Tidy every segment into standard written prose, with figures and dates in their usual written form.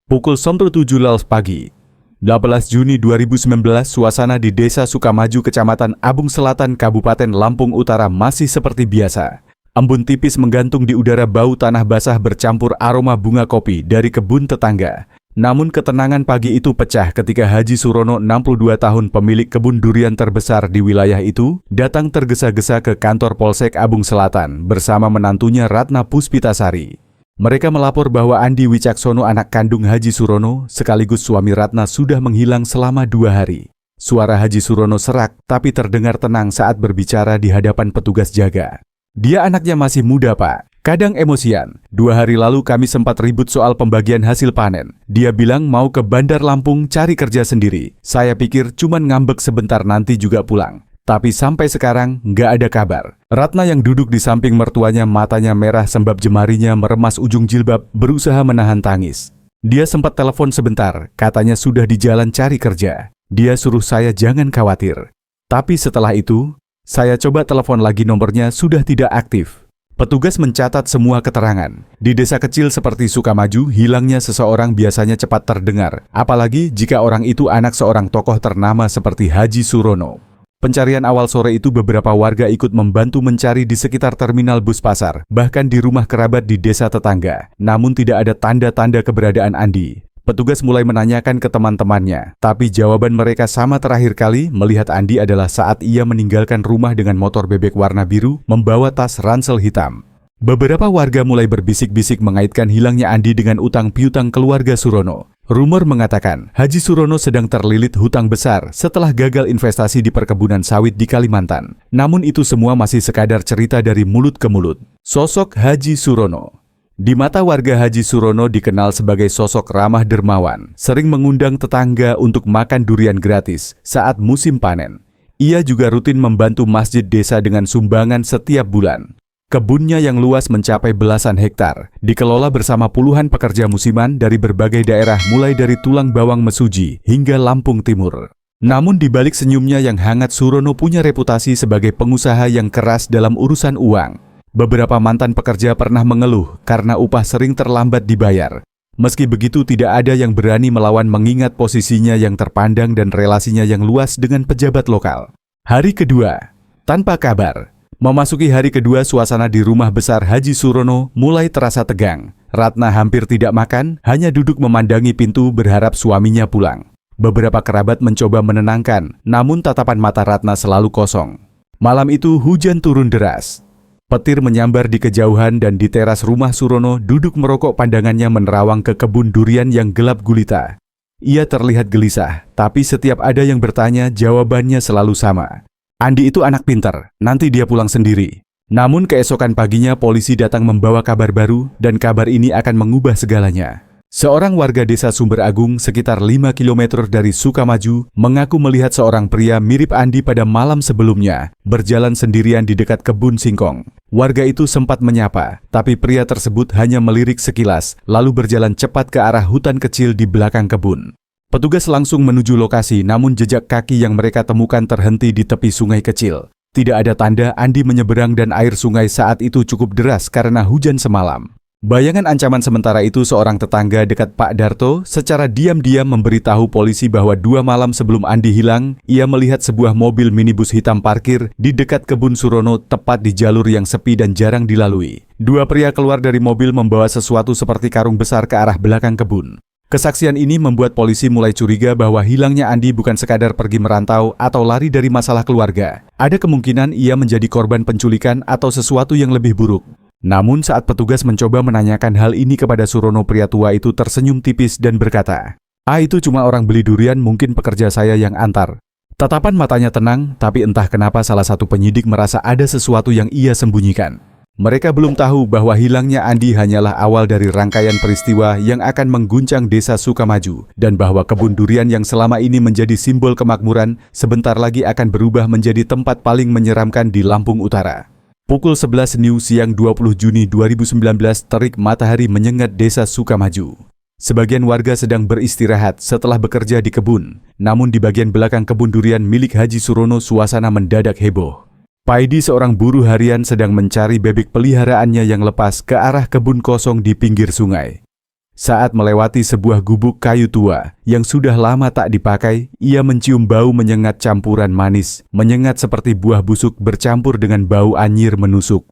Pukul 07.00 pagi, 18 Juni 2019, suasana di Desa Sukamaju, Kecamatan Abung Selatan, Kabupaten Lampung Utara masih seperti biasa. Embun tipis menggantung di udara, bau tanah basah bercampur aroma bunga kopi dari kebun tetangga. Namun ketenangan pagi itu pecah ketika Haji Surono, 62 tahun, pemilik kebun durian terbesar di wilayah itu, datang tergesa-gesa ke kantor Polsek Abung Selatan bersama menantunya Ratna Puspitasari. Mereka melapor bahwa Andi Wicaksono, anak kandung Haji Surono, sekaligus suami Ratna, sudah menghilang selama 2 hari. Suara Haji Surono serak, tapi terdengar tenang saat berbicara di hadapan petugas jaga. Dia anaknya masih muda, Pak. Kadang emosian. 2 hari lalu kami sempat ribut soal pembagian hasil panen. Dia bilang mau ke Bandar Lampung cari kerja sendiri. Saya pikir cuman ngambek sebentar, nanti juga pulang. Tapi sampai sekarang nggak ada kabar. Ratna yang duduk di samping mertuanya, matanya merah sembab jemarinya meremas ujung jilbab, berusaha menahan tangis. Dia sempat telepon sebentar, katanya sudah di jalan cari kerja. Dia suruh saya jangan khawatir. Tapi setelah itu, saya coba telepon lagi, nomornya sudah tidak aktif. Petugas mencatat semua keterangan. Di desa kecil seperti Sukamaju, hilangnya seseorang biasanya cepat terdengar, apalagi jika orang itu anak seorang tokoh ternama seperti Haji Surono. Pencarian awal sore itu beberapa warga ikut membantu mencari di sekitar terminal bus pasar, bahkan di rumah kerabat di desa tetangga. Namun tidak ada tanda-tanda keberadaan Andi. Petugas mulai menanyakan ke teman-temannya, tapi jawaban mereka sama, terakhir kali melihat Andi adalah saat ia meninggalkan rumah dengan motor bebek warna biru, membawa tas ransel hitam. Beberapa warga mulai berbisik-bisik mengaitkan hilangnya Andi dengan utang piutang keluarga Surono. Rumor mengatakan Haji Surono sedang terlilit hutang besar setelah gagal investasi di perkebunan sawit di Kalimantan. Namun itu semua masih sekadar cerita dari mulut ke mulut. Sosok Haji Surono. Di mata warga, Haji Surono dikenal sebagai sosok ramah dermawan, sering mengundang tetangga untuk makan durian gratis saat musim panen. Ia juga rutin membantu masjid desa dengan sumbangan setiap bulan. Kebunnya yang luas mencapai belasan hektar, dikelola bersama puluhan pekerja musiman dari berbagai daerah, mulai dari Tulang Bawang Mesuji hingga Lampung Timur. Namun di balik senyumnya yang hangat, Surono punya reputasi sebagai pengusaha yang keras dalam urusan uang. Beberapa mantan pekerja pernah mengeluh karena upah sering terlambat dibayar. Meski begitu, tidak ada yang berani melawan mengingat posisinya yang terpandang dan relasinya yang luas dengan pejabat lokal. Hari kedua, tanpa kabar. Memasuki hari kedua, suasana di rumah besar Haji Surono mulai terasa tegang. Ratna hampir tidak makan, hanya duduk memandangi pintu berharap suaminya pulang. Beberapa kerabat mencoba menenangkan, namun tatapan mata Ratna selalu kosong. Malam itu hujan turun deras. Petir menyambar di kejauhan dan di teras rumah Surono duduk merokok, pandangannya menerawang ke kebun durian yang gelap gulita. Ia terlihat gelisah, tapi setiap ada yang bertanya, jawabannya selalu sama. Andi itu anak pintar, nanti dia pulang sendiri. Namun keesokan paginya polisi datang membawa kabar baru, dan kabar ini akan mengubah segalanya. Seorang warga desa Sumber Agung sekitar 5 km dari Sukamaju mengaku melihat seorang pria mirip Andi pada malam sebelumnya berjalan sendirian di dekat kebun singkong. Warga itu sempat menyapa, tapi pria tersebut hanya melirik sekilas lalu berjalan cepat ke arah hutan kecil di belakang kebun. Petugas langsung menuju lokasi, namun jejak kaki yang mereka temukan terhenti di tepi sungai kecil. Tidak ada tanda Andi menyeberang dan air sungai saat itu cukup deras karena hujan semalam. Bayangan ancaman sementara itu, seorang tetangga dekat Pak Darto secara diam-diam memberitahu polisi bahwa 2 malam sebelum Andi hilang, ia melihat sebuah mobil minibus hitam parkir di dekat kebun Surono, tepat di jalur yang sepi dan jarang dilalui. 2 pria keluar dari mobil membawa sesuatu seperti karung besar ke arah belakang kebun. Kesaksian ini membuat polisi mulai curiga bahwa hilangnya Andi bukan sekadar pergi merantau atau lari dari masalah keluarga. Ada kemungkinan ia menjadi korban penculikan atau sesuatu yang lebih buruk. Namun saat petugas mencoba menanyakan hal ini kepada Surono, pria tua itu tersenyum tipis dan berkata, itu cuma orang beli durian, mungkin pekerja saya yang antar." Tatapan matanya tenang, tapi entah kenapa salah satu penyidik merasa ada sesuatu yang ia sembunyikan. Mereka belum tahu bahwa hilangnya Andi hanyalah awal dari rangkaian peristiwa yang akan mengguncang desa Sukamaju, dan bahwa kebun durian yang selama ini menjadi simbol kemakmuran sebentar lagi akan berubah menjadi tempat paling menyeramkan di Lampung Utara. Pukul 11 New siang 20 Juni 2019, terik matahari menyengat desa Sukamaju. Sebagian warga sedang beristirahat setelah bekerja di kebun, namun di bagian belakang kebun durian milik Haji Surono suasana mendadak heboh. Paidi, seorang buruh harian, sedang mencari bebek peliharaannya yang lepas ke arah kebun kosong di pinggir sungai. Saat melewati sebuah gubuk kayu tua yang sudah lama tak dipakai, ia mencium bau menyengat campuran manis, menyengat seperti buah busuk bercampur dengan bau anyir menusuk.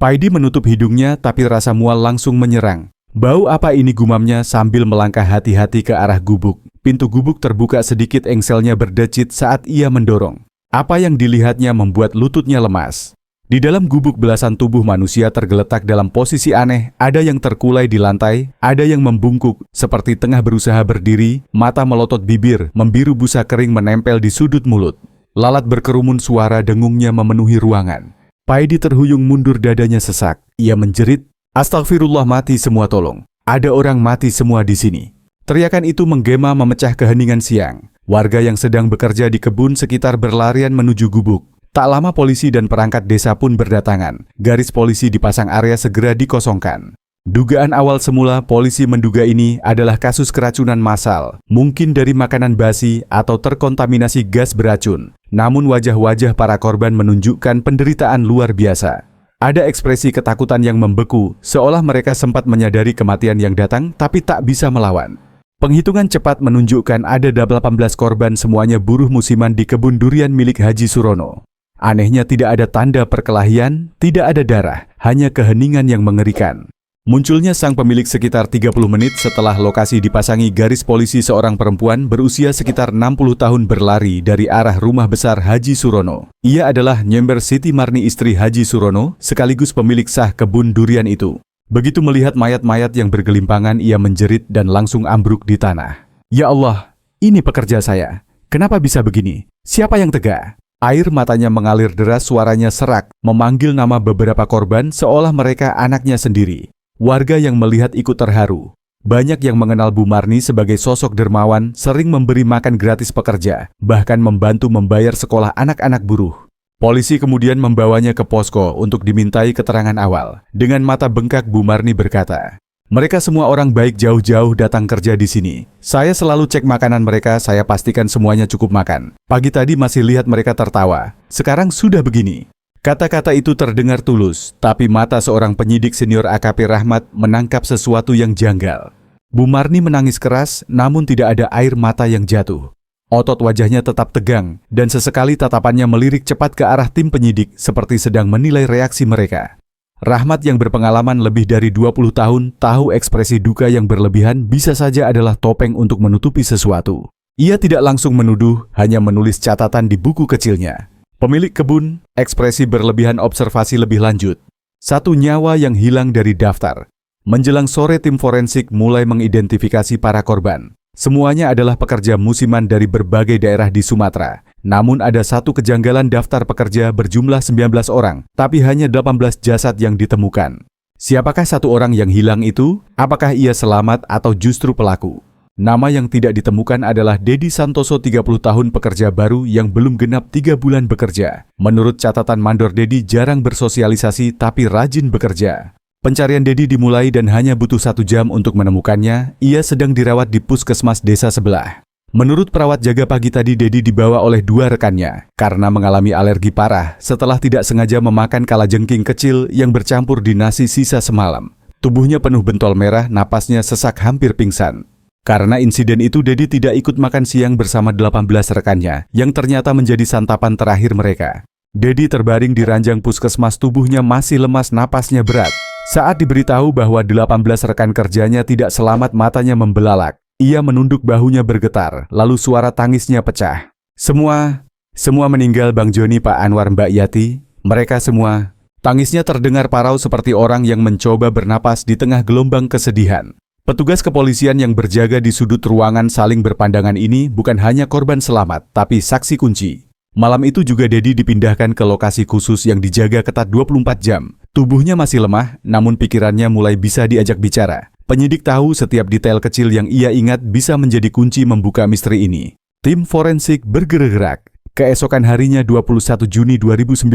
Paidi menutup hidungnya tapi rasa mual langsung menyerang. Bau apa ini, gumamnya sambil melangkah hati-hati ke arah gubuk. Pintu gubuk terbuka sedikit, engselnya berdecit saat ia mendorong. Apa yang dilihatnya membuat lututnya lemas. Di dalam gubuk belasan tubuh manusia tergeletak dalam posisi aneh, ada yang terkulai di lantai, ada yang membungkuk, seperti tengah berusaha berdiri, mata melotot bibir, membiru busa kering menempel di sudut mulut. Lalat berkerumun, suara dengungnya memenuhi ruangan. Paidi terhuyung mundur, dadanya sesak. Ia menjerit, "Astagfirullah, mati semua tolong. Ada orang mati semua di sini." Teriakan itu menggema memecah keheningan siang. Warga yang sedang bekerja di kebun sekitar berlarian menuju gubuk. Tak lama polisi dan perangkat desa pun berdatangan. Garis polisi dipasang, area segera dikosongkan. Dugaan awal semula polisi menduga ini adalah kasus keracunan massal, mungkin dari makanan basi atau terkontaminasi gas beracun. Namun wajah-wajah para korban menunjukkan penderitaan luar biasa. Ada ekspresi ketakutan yang membeku, seolah mereka sempat menyadari kematian yang datang tapi tak bisa melawan. Penghitungan cepat menunjukkan ada 18 korban, semuanya buruh musiman di kebun durian milik Haji Surono. Anehnya tidak ada tanda perkelahian, tidak ada darah, hanya keheningan yang mengerikan. Munculnya sang pemilik sekitar 30 menit setelah lokasi dipasangi garis polisi. Seorang perempuan berusia sekitar 60 tahun berlari dari arah rumah besar Haji Surono. Ia adalah Nyember Siti Marni, istri Haji Surono, sekaligus pemilik sah kebun durian itu. Begitu melihat mayat-mayat yang bergelimpangan, ia menjerit dan langsung ambruk di tanah. "Ya Allah, ini pekerja saya. Kenapa bisa begini? Siapa yang tega?" Air matanya mengalir deras, suaranya serak, memanggil nama beberapa korban seolah mereka anaknya sendiri. Warga yang melihat ikut terharu. Banyak yang mengenal Bu Marni sebagai sosok dermawan, sering memberi makan gratis pekerja, bahkan membantu membayar sekolah anak-anak buruh. Polisi kemudian membawanya ke posko untuk dimintai keterangan awal. Dengan mata bengkak, Bu Marni berkata, "Mereka semua orang baik, jauh-jauh datang kerja di sini. Saya selalu cek makanan mereka, saya pastikan semuanya cukup makan. Pagi tadi masih lihat mereka tertawa. Sekarang sudah begini." Kata-kata itu terdengar tulus, tapi mata seorang penyidik senior AKP Rahmat menangkap sesuatu yang janggal. Bu Marni menangis keras, namun tidak ada air mata yang jatuh. Otot wajahnya tetap tegang, dan sesekali tatapannya melirik cepat ke arah tim penyidik, seperti sedang menilai reaksi mereka. Rahmat yang berpengalaman lebih dari 20 tahun tahu ekspresi duka yang berlebihan bisa saja adalah topeng untuk menutupi sesuatu. Ia tidak langsung menuduh, hanya menulis catatan di buku kecilnya. Pemilik kebun, ekspresi berlebihan, observasi lebih lanjut. 1 nyawa yang hilang dari daftar. Menjelang sore tim forensik mulai mengidentifikasi para korban. Semuanya adalah pekerja musiman dari berbagai daerah di Sumatera. Namun ada satu kejanggalan, daftar pekerja berjumlah 19 orang, tapi hanya 18 jasad yang ditemukan. Siapakah 1 orang yang hilang itu? Apakah ia selamat atau justru pelaku? Nama yang tidak ditemukan adalah Dedi Santoso, 30 tahun, pekerja baru yang belum genap 3 bulan bekerja. Menurut catatan mandor, Dedi jarang bersosialisasi tapi rajin bekerja. Pencarian Dedi dimulai dan hanya butuh 1 jam untuk menemukannya. Ia sedang dirawat di puskesmas desa sebelah. Menurut perawat jaga pagi tadi, Dedi dibawa oleh 2 rekannya karena mengalami alergi parah setelah tidak sengaja memakan kalajengking kecil yang bercampur di nasi sisa semalam. Tubuhnya penuh bentol merah, napasnya sesak, hampir pingsan. Karena insiden itu, Dedi tidak ikut makan siang bersama 18 rekannya yang ternyata menjadi santapan terakhir mereka. Dedi terbaring di ranjang puskesmas, tubuhnya masih lemas, napasnya berat. Saat diberitahu bahwa 18 rekan kerjanya tidak selamat, matanya membelalak. Ia menunduk, bahunya bergetar, lalu suara tangisnya pecah. Semua meninggal, Bang Joni, Pak Anwar, Mbak Yati, mereka semua." Tangisnya terdengar parau seperti orang yang mencoba bernapas di tengah gelombang kesedihan. Petugas kepolisian yang berjaga di sudut ruangan saling berpandangan. Ini bukan hanya korban selamat, tapi saksi kunci. Malam itu juga Dedi dipindahkan ke lokasi khusus yang dijaga ketat 24 jam. Tubuhnya masih lemah, namun pikirannya mulai bisa diajak bicara. Penyidik tahu setiap detail kecil yang ia ingat bisa menjadi kunci membuka misteri ini. Tim forensik bergerak. Keesokan harinya 21 Juni 2019,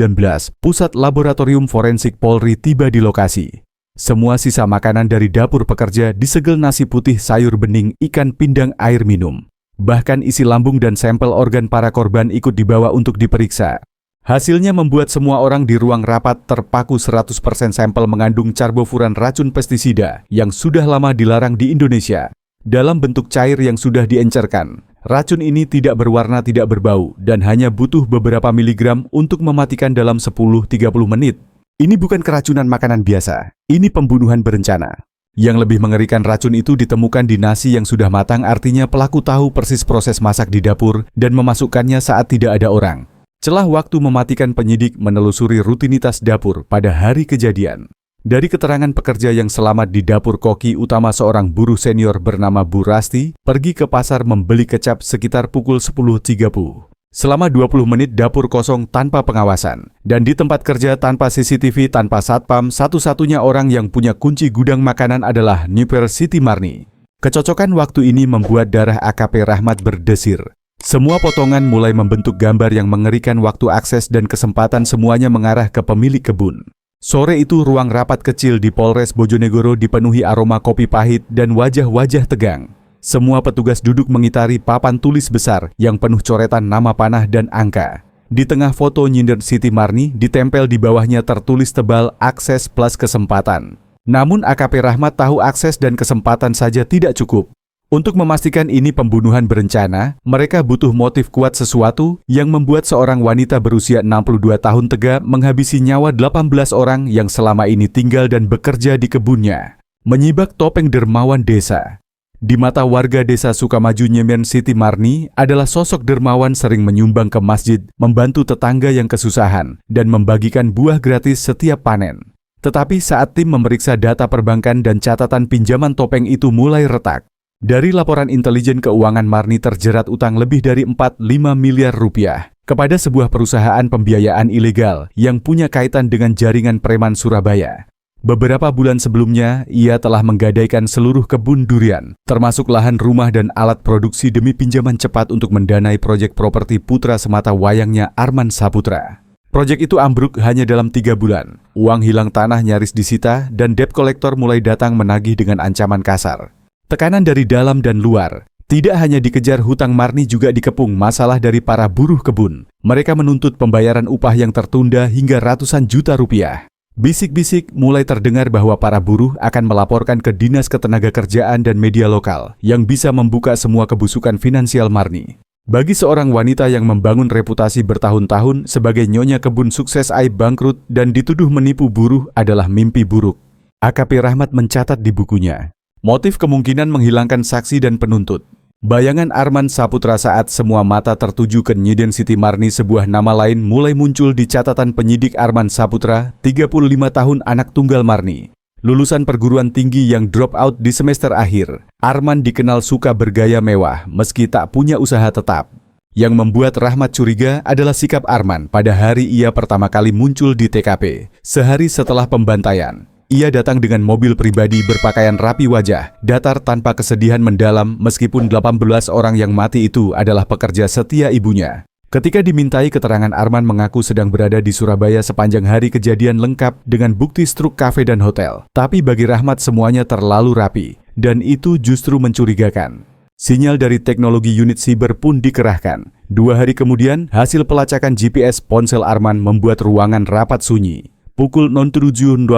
Pusat Laboratorium Forensik Polri tiba di lokasi. Semua sisa makanan dari dapur pekerja disegel, nasi putih, sayur bening, ikan pindang, air minum. Bahkan isi lambung dan sampel organ para korban ikut dibawa untuk diperiksa. Hasilnya membuat semua orang di ruang rapat terpaku 100% sampel mengandung carbofuran racun pestisida yang sudah lama dilarang di Indonesia. Dalam bentuk cair yang sudah diencerkan, racun ini tidak berwarna, tidak berbau, dan hanya butuh beberapa miligram untuk mematikan dalam 10-30 menit. Ini bukan keracunan makanan biasa, ini pembunuhan berencana. Yang lebih mengerikan, racun itu ditemukan di nasi yang sudah matang, artinya pelaku tahu persis proses masak di dapur dan memasukkannya saat tidak ada orang. Celah waktu mematikan penyidik menelusuri rutinitas dapur pada hari kejadian. Dari keterangan pekerja yang selamat di dapur, koki utama seorang buruh senior bernama Bu Rasti pergi ke pasar membeli kecap sekitar pukul 10.30. Selama 20 menit dapur kosong tanpa pengawasan. Dan di tempat kerja tanpa CCTV, tanpa satpam, satu-satunya orang yang punya kunci gudang makanan adalah Nipper Siti Marni. Kecocokan waktu ini membuat darah AKP Rahmat berdesir. Semua potongan mulai membentuk gambar yang mengerikan. Waktu, akses, dan kesempatan semuanya mengarah ke pemilik kebun. Sore itu ruang rapat kecil di Polres Bojonegoro dipenuhi aroma kopi pahit dan wajah-wajah tegang. Semua petugas duduk mengitari papan tulis besar yang penuh coretan nama, panah, dan angka. Di tengah foto nyindir Siti Marni, ditempel di bawahnya tertulis tebal, akses plus kesempatan. Namun AKP Rahmat tahu akses dan kesempatan saja tidak cukup. Untuk memastikan ini pembunuhan berencana, mereka butuh motif kuat, sesuatu yang membuat seorang wanita berusia 62 tahun tega menghabisi nyawa 18 orang yang selama ini tinggal dan bekerja di kebunnya. Menyibak topeng dermawan desa. Di mata warga desa Sukamaju, Nyemen Siti Marni adalah sosok dermawan, sering menyumbang ke masjid, membantu tetangga yang kesusahan, dan membagikan buah gratis setiap panen. Tetapi saat tim memeriksa data perbankan dan catatan pinjaman, topeng itu mulai retak. Dari laporan intelijen keuangan, Marni terjerat utang lebih dari 4-5 miliar rupiah kepada sebuah perusahaan pembiayaan ilegal yang punya kaitan dengan jaringan preman Surabaya. Beberapa bulan sebelumnya, ia telah menggadaikan seluruh kebun durian, termasuk lahan rumah dan alat produksi demi pinjaman cepat untuk mendanai proyek properti putra semata wayangnya Arman Saputra. Proyek itu ambruk hanya dalam 3 bulan. Uang hilang, tanah nyaris disita, dan debt collector mulai datang menagih dengan ancaman kasar. Tekanan dari dalam dan luar. Tidak hanya dikejar hutang, Marni juga dikepung masalah dari para buruh kebun. Mereka menuntut pembayaran upah yang tertunda hingga ratusan juta rupiah. Bisik-bisik mulai terdengar bahwa para buruh akan melaporkan ke Dinas Ketenagakerjaan dan media lokal yang bisa membuka semua kebusukan finansial Marni. Bagi seorang wanita yang membangun reputasi bertahun-tahun sebagai nyonya kebun sukses, aib bangkrut dan dituduh menipu buruh adalah mimpi buruk. AKP Rahmat mencatat di bukunya. Motif kemungkinan menghilangkan saksi dan penuntut. Bayangan Arman Saputra saat semua mata tertuju ke Nyiden Siti Marni, sebuah nama lain mulai muncul di catatan penyidik. Arman Saputra, 35 tahun, anak tunggal Marni. Lulusan perguruan tinggi yang drop out di semester akhir. Arman dikenal suka bergaya mewah meski tak punya usaha tetap. Yang membuat Rahmat curiga adalah sikap Arman pada hari ia pertama kali muncul di TKP, sehari setelah pembantaian. Ia datang dengan mobil pribadi, berpakaian rapi, wajah datar tanpa kesedihan mendalam, meskipun 18 orang yang mati itu adalah pekerja setia ibunya. Ketika dimintai keterangan, Arman mengaku sedang berada di Surabaya sepanjang hari kejadian, lengkap dengan bukti struk kafe dan hotel. Tapi bagi Rahmat semuanya terlalu rapi, dan itu justru mencurigakan. Sinyal dari teknologi unit siber pun dikerahkan. 2 hari kemudian, hasil pelacakan GPS ponsel Arman membuat ruangan rapat sunyi. Pukul 07.40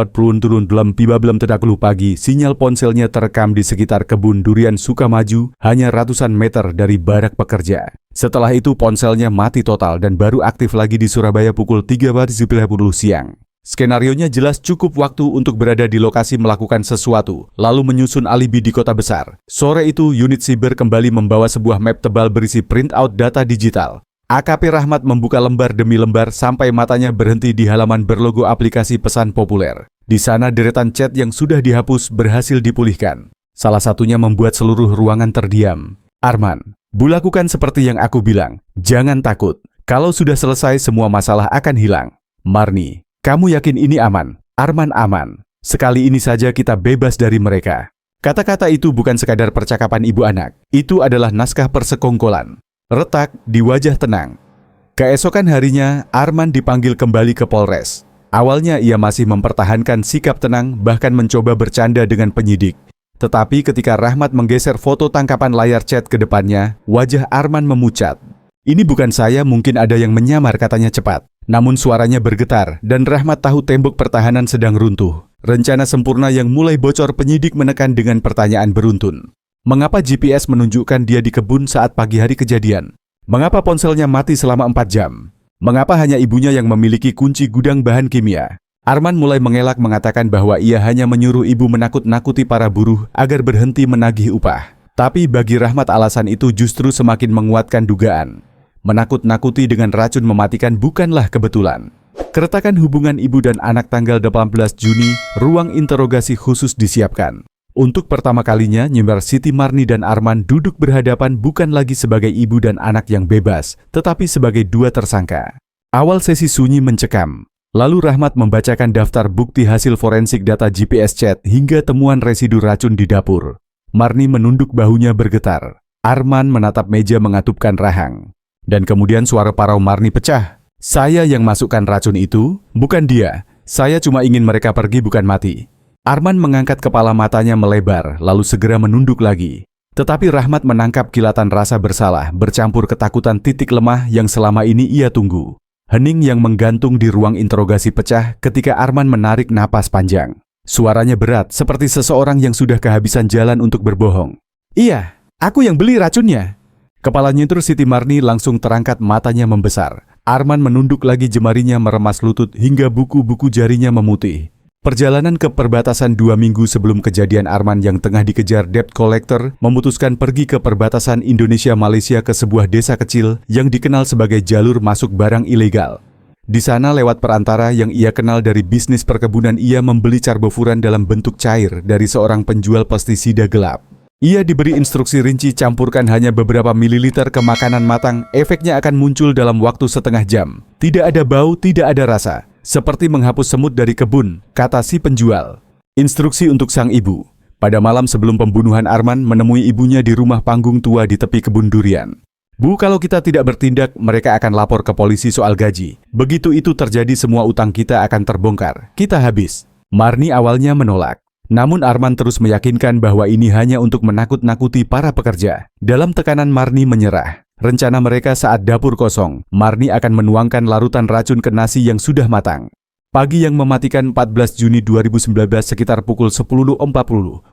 pagi, sinyal ponselnya terekam di sekitar kebun durian Sukamaju, hanya ratusan meter dari barak pekerja. Setelah itu ponselnya mati total dan baru aktif lagi di Surabaya pukul 13.30 siang. Skenarionya jelas, cukup waktu untuk berada di lokasi melakukan sesuatu, lalu menyusun alibi di kota besar. Sore itu unit siber kembali membawa sebuah map tebal berisi printout data digital. AKP Rahmat membuka lembar demi lembar sampai matanya berhenti di halaman berlogo aplikasi pesan populer. Di sana deretan chat yang sudah dihapus berhasil dipulihkan. Salah satunya membuat seluruh ruangan terdiam. Arman, Bu, lakukan seperti yang aku bilang. Jangan takut. Kalau sudah selesai semua masalah akan hilang. Marni, kamu yakin ini aman? Arman, aman. Sekali ini saja kita bebas dari mereka. Kata-kata itu bukan sekadar percakapan ibu anak. Itu adalah naskah persekongkolan. Retak di wajah tenang. Keesokan harinya, Arman dipanggil kembali ke Polres. Awalnya ia masih mempertahankan sikap tenang, bahkan mencoba bercanda dengan penyidik. Tetapi ketika Rahmat menggeser foto tangkapan layar chat ke depannya, wajah Arman memucat. Ini bukan saya, mungkin ada yang menyamar, katanya cepat. Namun suaranya bergetar dan Rahmat tahu tembok pertahanan sedang runtuh. Rencana sempurna yang mulai bocor, penyidik menekan dengan pertanyaan beruntun. Mengapa GPS menunjukkan dia di kebun saat pagi hari kejadian? Mengapa ponselnya mati selama 4 jam? Mengapa hanya ibunya yang memiliki kunci gudang bahan kimia? Arman mulai mengelak, mengatakan bahwa ia hanya menyuruh ibu menakut-nakuti para buruh agar berhenti menagih upah. Tapi bagi Rahmat alasan itu justru semakin menguatkan dugaan. Menakut-nakuti dengan racun mematikan bukanlah kebetulan. Keretakan hubungan ibu dan anak tanggal 18 Juni, ruang interogasi khusus disiapkan. Untuk pertama kalinya, nyimbar Siti Marni dan Arman duduk berhadapan bukan lagi sebagai ibu dan anak yang bebas, tetapi sebagai dua tersangka. Awal sesi sunyi mencekam. Lalu Rahmat membacakan daftar bukti hasil forensik data GPS chat hingga temuan residu racun di dapur. Marni menunduk, bahunya bergetar. Arman menatap meja mengatupkan rahang. Dan kemudian suara parau Marni pecah. Saya yang masukkan racun itu, bukan dia. Saya cuma ingin mereka pergi, bukan mati. Arman mengangkat kepala, matanya melebar, lalu segera menunduk lagi. Tetapi Rahmat menangkap kilatan rasa bersalah bercampur ketakutan titik lemah yang selama ini ia tunggu. Hening yang menggantung di ruang interogasi pecah ketika Arman menarik napas panjang. Suaranya berat seperti seseorang yang sudah kehabisan jalan untuk berbohong. Iya, aku yang beli racunnya. Kepala nyentru Siti Marni langsung terangkat, matanya membesar. Arman menunduk lagi, jemarinya meremas lutut hingga buku-buku jarinya memutih. Perjalanan ke perbatasan 2 minggu sebelum kejadian, Arman yang tengah dikejar debt collector memutuskan pergi ke perbatasan Indonesia-Malaysia ke sebuah desa kecil yang dikenal sebagai jalur masuk barang ilegal. Di sana lewat perantara yang ia kenal dari bisnis perkebunan, ia membeli carbofuran dalam bentuk cair dari seorang penjual pestisida gelap. Ia diberi instruksi rinci, campurkan hanya beberapa mililiter ke makanan matang, efeknya akan muncul dalam waktu setengah jam. Tidak ada bau, tidak ada rasa. Seperti menghapus semut dari kebun, kata si penjual. Instruksi untuk sang ibu. Pada malam sebelum pembunuhan, Arman menemui ibunya di rumah panggung tua di tepi kebun durian. Bu, kalau kita tidak bertindak, mereka akan lapor ke polisi soal gaji. Begitu itu terjadi, semua utang kita akan terbongkar. Kita habis. Marni awalnya menolak. Namun Arman terus meyakinkan bahwa ini hanya untuk menakut-nakuti para pekerja. Dalam tekanan, Marni menyerah. Rencana mereka saat dapur kosong, Marni akan menuangkan larutan racun ke nasi yang sudah matang. Pagi yang mematikan 14 Juni 2019 sekitar pukul 10.40,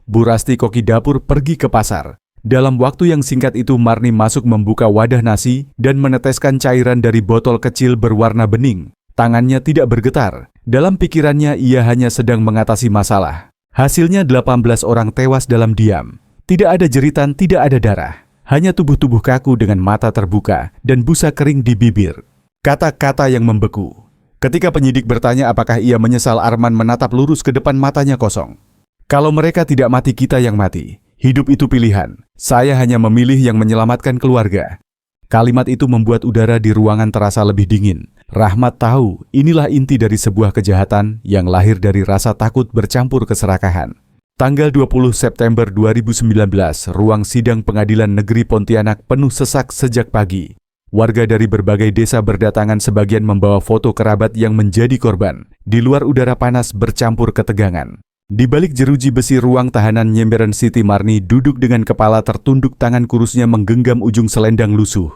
Bu Rasti, koki dapur, pergi ke pasar. Dalam waktu yang singkat itu, Marni masuk, membuka wadah nasi dan meneteskan cairan dari botol kecil berwarna bening. Tangannya tidak bergetar. Dalam pikirannya ia hanya sedang mengatasi masalah. Hasilnya 18 orang tewas dalam diam. Tidak ada jeritan, tidak ada darah. Hanya tubuh-tubuh kaku dengan mata terbuka dan busa kering di bibir. Kata-kata yang membeku. Ketika penyidik bertanya apakah ia menyesal, Arman menatap lurus ke depan, matanya kosong. Kalau mereka tidak mati, kita yang mati. Hidup itu pilihan. Saya hanya memilih yang menyelamatkan keluarga. Kalimat itu membuat udara di ruangan terasa lebih dingin. Rahmat tahu inilah inti dari sebuah kejahatan yang lahir dari rasa takut bercampur keserakahan. Tanggal 20 September 2019, ruang sidang Pengadilan Negeri Pontianak penuh sesak sejak pagi. Warga dari berbagai desa berdatangan, sebagian membawa foto kerabat yang menjadi korban. Di luar udara panas bercampur ketegangan. Di balik jeruji besi ruang tahanan, nyemberan Siti Marni duduk dengan kepala tertunduk, tangan kurusnya menggenggam ujung selendang lusuh.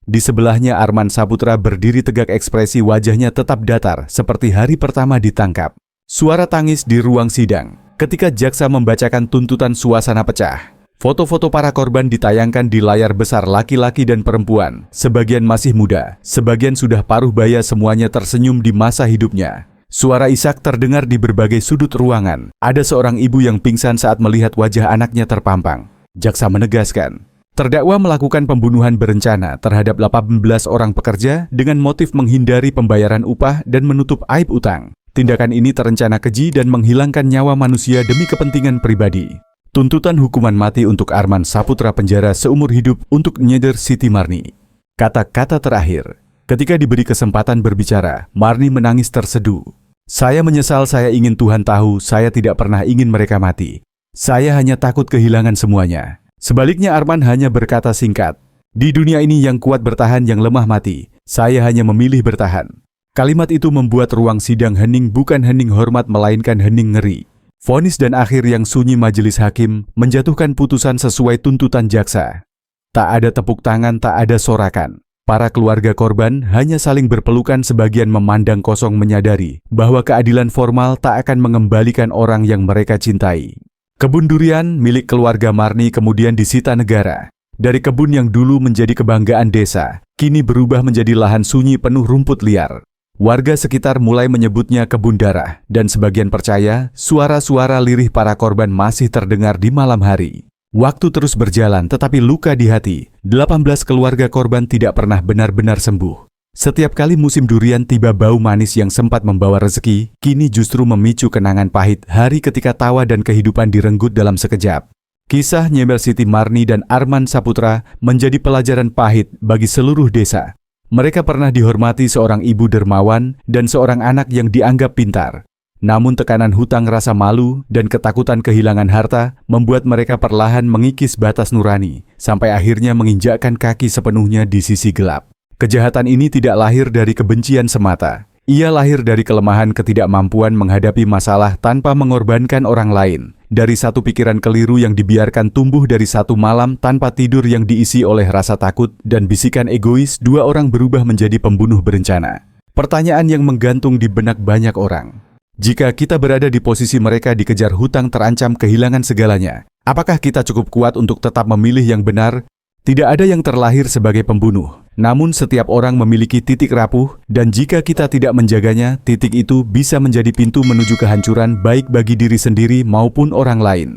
Di sebelahnya Arman Saputra berdiri tegak, ekspresi wajahnya tetap datar seperti hari pertama ditangkap. Suara tangis di ruang sidang. Ketika jaksa membacakan tuntutan, suasana pecah. Foto-foto para korban ditayangkan di layar besar, laki-laki dan perempuan. Sebagian masih muda, sebagian sudah paruh baya, semuanya tersenyum di masa hidupnya. Suara isak terdengar di berbagai sudut ruangan. Ada seorang ibu yang pingsan saat melihat wajah anaknya terpampang. Jaksa menegaskan, terdakwa melakukan pembunuhan berencana terhadap 18 orang pekerja dengan motif menghindari pembayaran upah dan menutup aib utang. Tindakan ini terencana keji dan menghilangkan nyawa manusia demi kepentingan pribadi. Tuntutan hukuman mati untuk Arman Saputra, penjara seumur hidup untuk nyender Siti Marni. Kata-kata terakhir. Ketika diberi kesempatan berbicara, Marni menangis terseduh. Saya menyesal, saya ingin Tuhan tahu, saya tidak pernah ingin mereka mati. Saya hanya takut kehilangan semuanya. Sebaliknya Arman hanya berkata singkat, di dunia ini yang kuat bertahan, yang lemah mati. Saya hanya memilih bertahan. Kalimat itu membuat ruang sidang hening, bukan hening hormat melainkan hening ngeri. Vonis dan akhir yang sunyi, majelis hakim menjatuhkan putusan sesuai tuntutan jaksa. Tak ada tepuk tangan, tak ada sorakan. Para keluarga korban hanya saling berpelukan, sebagian memandang kosong, menyadari bahwa keadilan formal tak akan mengembalikan orang yang mereka cintai. Kebun durian milik keluarga Marni kemudian disita negara. Dari kebun yang dulu menjadi kebanggaan desa, kini berubah menjadi lahan sunyi penuh rumput liar. Warga sekitar mulai menyebutnya kebun darah, dan sebagian percaya suara-suara lirih para korban masih terdengar di malam hari. Waktu terus berjalan, tetapi luka di hati 18 keluarga korban tidak pernah benar-benar sembuh. Setiap kali musim durian tiba, bau manis yang sempat membawa rezeki, kini justru memicu kenangan pahit hari ketika tawa dan kehidupan direnggut dalam sekejap. Kisah Nyemel Siti Marni dan Arman Saputra menjadi pelajaran pahit bagi seluruh desa. Mereka pernah dihormati seorang ibu dermawan dan seorang anak yang dianggap pintar. Namun tekanan hutang, rasa malu, dan ketakutan kehilangan harta membuat mereka perlahan mengikis batas nurani, sampai akhirnya menginjakkan kaki sepenuhnya di sisi gelap. Kejahatan ini tidak lahir dari kebencian semata. Ia lahir dari kelemahan, ketidakmampuan menghadapi masalah tanpa mengorbankan orang lain. Dari satu pikiran keliru yang dibiarkan tumbuh, dari satu malam tanpa tidur yang diisi oleh rasa takut dan bisikan egois, dua orang berubah menjadi pembunuh berencana. Pertanyaan yang menggantung di benak banyak orang. Jika kita berada di posisi mereka, dikejar hutang, terancam kehilangan segalanya, apakah kita cukup kuat untuk tetap memilih yang benar? Tidak ada yang terlahir sebagai pembunuh, namun setiap orang memiliki titik rapuh, dan jika kita tidak menjaganya, titik itu bisa menjadi pintu menuju kehancuran baik bagi diri sendiri maupun orang lain.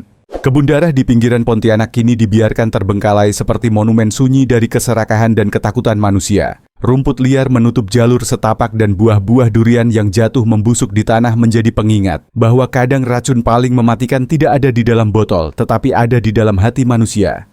Kebun darah di pinggiran Pontianak kini dibiarkan terbengkalai seperti monumen sunyi dari keserakahan dan ketakutan manusia. Rumput liar menutup jalur setapak dan buah-buah durian yang jatuh membusuk di tanah menjadi pengingat bahwa kadang racun paling mematikan tidak ada di dalam botol, tetapi ada di dalam hati manusia.